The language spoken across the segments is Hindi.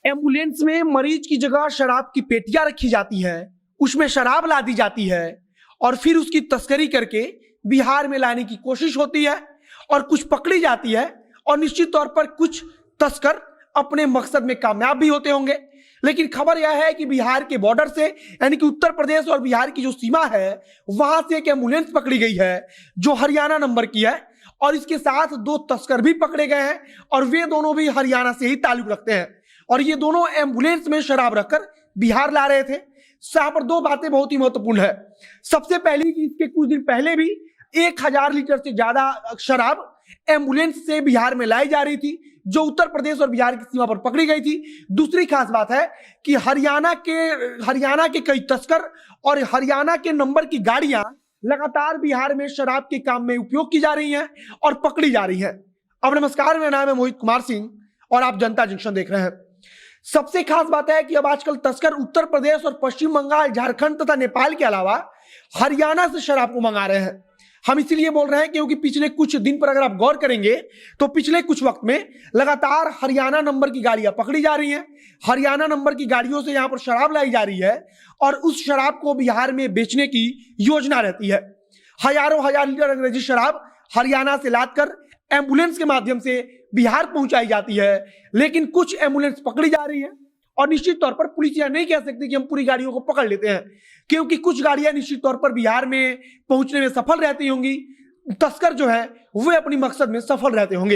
एम्बुलेंस में मरीज की जगह शराब की पेटियां रखी जाती है, उसमें शराब ला दी जाती है और फिर उसकी तस्करी करके बिहार में लाने की कोशिश होती है और कुछ पकड़ी जाती है और निश्चित तौर पर कुछ तस्कर अपने मकसद में कामयाब भी होते होंगे। लेकिन खबर यह है कि बिहार के बॉर्डर से यानी कि उत्तर प्रदेश और बिहार की जो सीमा है वहां से एक एम्बुलेंस पकड़ी गई है जो हरियाणा नंबर की है और इसके साथ दो तस्कर भी पकड़े गए हैं और वे दोनों भी हरियाणा से ही ताल्लुक रखते हैं और ये दोनों एम्बुलेंस में शराब रखकर बिहार ला रहे थे। यहाँ पर दो बातें बहुत ही महत्वपूर्ण है। सबसे पहली कि इसके कुछ दिन पहले भी 1000 लीटर से ज्यादा शराब एम्बुलेंस से बिहार में लाई जा रही थी जो उत्तर प्रदेश और बिहार की सीमा पर पकड़ी गई थी। दूसरी खास बात है कि हरियाणा के कई तस्कर और हरियाणा के नंबर की गाड़ियां लगातार बिहार में शराब के काम में उपयोग की जा रही हैं और पकड़ी जा रही हैं। अब नमस्कार, मेरा नाम है मोहित कुमार सिंह और आप जनता जंक्शन देख रहे हैं। सबसे खास बात है कि अब आजकल तस्कर उत्तर प्रदेश और पश्चिम बंगाल, झारखंड तथा नेपाल के अलावा हरियाणा से शराब को मंगा रहे हैं। हम इसलिए बोल रहे हैं क्योंकि पिछले कुछ दिन पर अगर आप गौर करेंगे तो पिछले कुछ वक्त में लगातार हरियाणा नंबर की गाड़ियां पकड़ी जा रही हैं। हरियाणा नंबर की गाड़ियों से यहां पर शराब लाई जा रही है और उस शराब को बिहार में बेचने की योजना रहती है। हजारों हजार लीटर अंग्रेजी शराब हरियाणा से लादकर एम्बुलेंस के माध्यम से बिहार पहुंचाई जाती है, लेकिन कुछ एम्बुलेंस पकड़ी जा रही है और निश्चित तौर पर पुलिस यह नहीं कह सकती कि हम पूरी गाड़ियों को पकड़ लेते हैं क्योंकि कुछ गाड़ियां निश्चित तौर पर बिहार में पहुंचने में सफल रहती होंगी, तस्कर जो है वे अपनी मकसद में सफल रहते होंगे।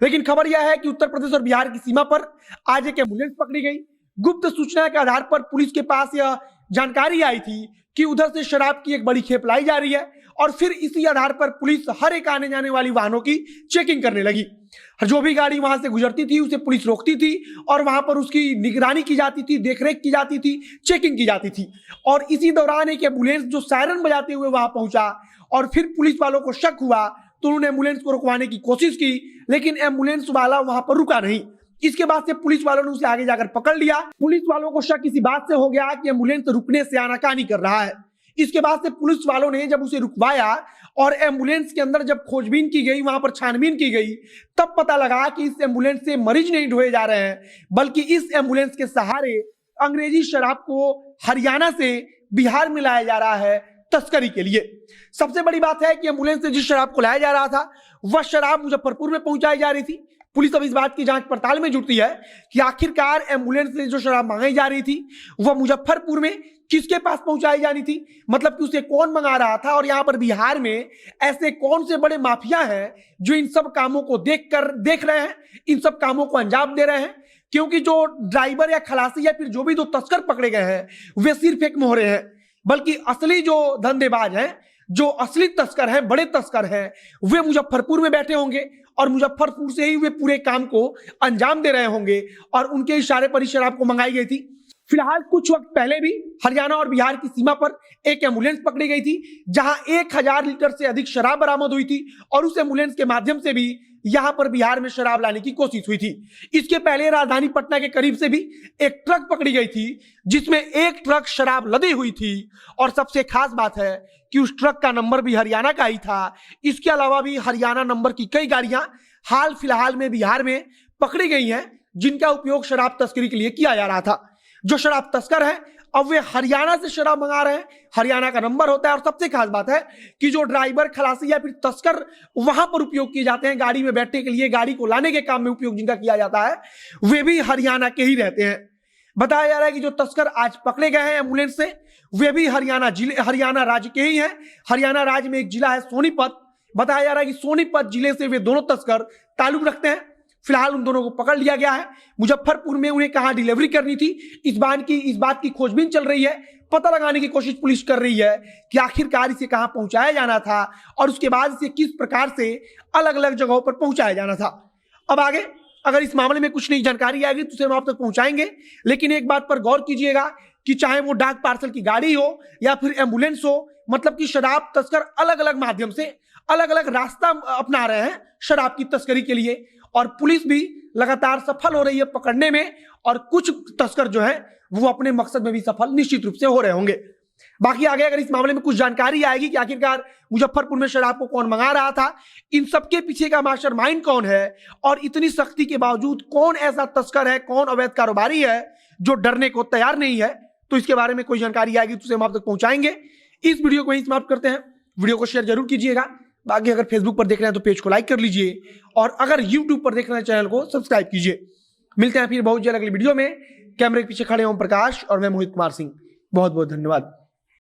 लेकिन खबर यह है कि उत्तर प्रदेश और बिहार की सीमा पर आज एक एम्बुलेंस पकड़ी गई। गुप्त सूचना के आधार पर पुलिस के पास यह जानकारी आई थी कि उधर से शराब की एक बड़ी खेप लाई जा रही है और फिर इसी आधार पर पुलिस हर एक आने जाने वाली वाहनों की चेकिंग करने लगी। जो भी गाड़ी वहां से गुजरती थी उसे पुलिस रोकती थी और वहां पर उसकी निगरानी की जाती थी, देखरेख की जाती थी, चेकिंग की जाती थी। और इसी दौरान एक एम्बुलेंस जो सायरन बजाते हुए वहां पहुंचा और फिर पुलिस वालों को शक हुआ तो उन्होंने एम्बुलेंस को रुकवाने की कोशिश की, लेकिन एम्बुलेंस वाला वहां पर रुका नहीं। इसके बाद से पुलिस वालों ने उसे आगे जाकर पकड़ लिया। पुलिस वालों को शक इसी बात से हो गया कि एम्बुलेंस रुकने से आनाकानी कर रहा है। इसके बाद से पुलिस वालों ने जब उसे रुकवाया और एम्बुलेंस के अंदर जब खोजबीन की गई, वहां पर छानबीन की गई, तब पता लगा कि इस एम्बुलेंस से मरीज नहीं ढोए जा रहे हैं बल्कि इस एम्बुलेंस के सहारे अंग्रेजी शराब को हरियाणा से बिहार में लाया जा रहा है तस्करी के लिए। सबसे बड़ी बात है कि एम्बुलेंस से जिस शराब को लाया जा रहा था वह शराब मुजफ्फरपुर में पहुंचाई जा रही थी। पुलिस अब इस बात की जांच पड़ताल में जुटी है कि आखिरकार एम्बुलेंस से जो शराब मंगाई जा रही थी वह मुजफ्फरपुर में किसके पास पहुंचाई जानी थी, मतलब कि उसे कौन मंगा रहा था और यहाँ पर बिहार में ऐसे कौन से बड़े माफिया हैं जो इन सब कामों को देख रहे हैं, इन सब कामों को अंजाम दे रहे हैं। क्योंकि जो ड्राइवर या खलासी या फिर जो भी दो तस्कर पकड़े गए हैं वे सिर्फ एक मोहरे हैं, बल्कि असली जो धंधेबाज हैं, जो असली तस्कर हैं, बड़े तस्कर हैं, वे मुजफ्फरपुर में बैठे होंगे और मुजफ्फरपुर से ही वे पूरे काम को अंजाम दे रहे होंगे और उनके इशारे पर ही शराब को मंगाई गई थी। फिलहाल कुछ वक्त पहले भी हरियाणा और बिहार की सीमा पर एक एम्बुलेंस पकड़ी गई थी जहां 1000 लीटर से अधिक शराब बरामद हुई थी और उस एम्बुलेंस के माध्यम से भी यहां पर बिहार में शराब लाने की कोशिश हुई थी। इसके पहले राजधानी पटना के करीब से भी एक ट्रक पकड़ी गई थी जिसमें एक ट्रक शराब लदी हुई थी और सबसे खास बात है कि उस ट्रक का नंबर भी हरियाणा का ही था। इसके अलावा भी हरियाणा नंबर की कई गाड़ियां हाल फिलहाल में बिहार में पकड़ी गई हैं जिनका उपयोग शराब तस्करी के लिए किया जा रहा था। जो शराब तस्कर है अब वे हरियाणा से शराब मंगा रहे हैं, हरियाणा का नंबर होता है। और सबसे खास बात है कि जो ड्राइवर, खलासी या फिर तस्कर वहां पर उपयोग किए जाते हैं गाड़ी में बैठने के लिए, गाड़ी को लाने के काम में उपयोग जिनका किया जाता है, वे भी हरियाणा के ही रहते हैं। बताया जा रहा है कि जो तस्कर आज पकड़े गए हैं एम्बुलेंस से वे भी हरियाणा राज्य के ही हैं। हरियाणा राज्य में एक जिला है सोनीपत। बताया जा रहा है कि सोनीपत जिले से वे दोनों तस्कर ताल्लुक रखते हैं। फिलहाल उन दोनों को पकड़ लिया गया है। मुजफ्फरपुर में उन्हें कहां डिलीवरी करनी थी इस बात की खोजबीन चल रही है। पता लगाने की कोशिश पुलिस कर रही है कि आखिरकार इसे कहां पहुंचाया जाना था और उसके बाद इसे किस प्रकार से अलग अलग जगहों पर पहुंचाया जाना था। अब आगे अगर इस मामले में कुछ नई जानकारी आएगी तो उसे हम आप तक पहुंचाएंगे, लेकिन एक बात पर गौर कीजिएगा कि चाहे वो डाक पार्सल की गाड़ी हो या फिर एम्बुलेंस हो, मतलब कि शराब तस्कर अलग अलग माध्यम से अलग अलग रास्ता अपना रहे हैं शराब की तस्करी के लिए और पुलिस भी लगातार सफल हो रही है पकड़ने में और कुछ तस्कर जो है वो अपने मकसद में भी सफल निश्चित रूप से हो रहे होंगे। बाकी आगे अगर इस मामले में कुछ जानकारी आएगी कि आखिरकार मुजफ्फरपुर में शराब को कौन मंगा रहा था, इन सबके पीछे का मास्टरमाइंड कौन है, और इतनी सख्ती के बावजूद कौन ऐसा तस्कर है, कौन अवैध कारोबारी है जो डरने को तैयार नहीं है, तो इसके बारे में कोई जानकारी आएगी तो उसे हम आप तक पहुंचाएंगे। इस वीडियो को यहीं समाप्त करते हैं। वीडियो को शेयर जरूर कीजिएगा। बाकी अगर फेसबुक पर देख रहे हैं तो पेज को लाइक कर लीजिए, और अगर यूट्यूब पर देख रहे हैं चैनल को सब्सक्राइब कीजिए। मिलते हैं फिर बहुत जल्द अगली वीडियो में। कैमरे के पीछे खड़े ओम प्रकाश और मैं मोहित कुमार सिंह। बहुत बहुत धन्यवाद।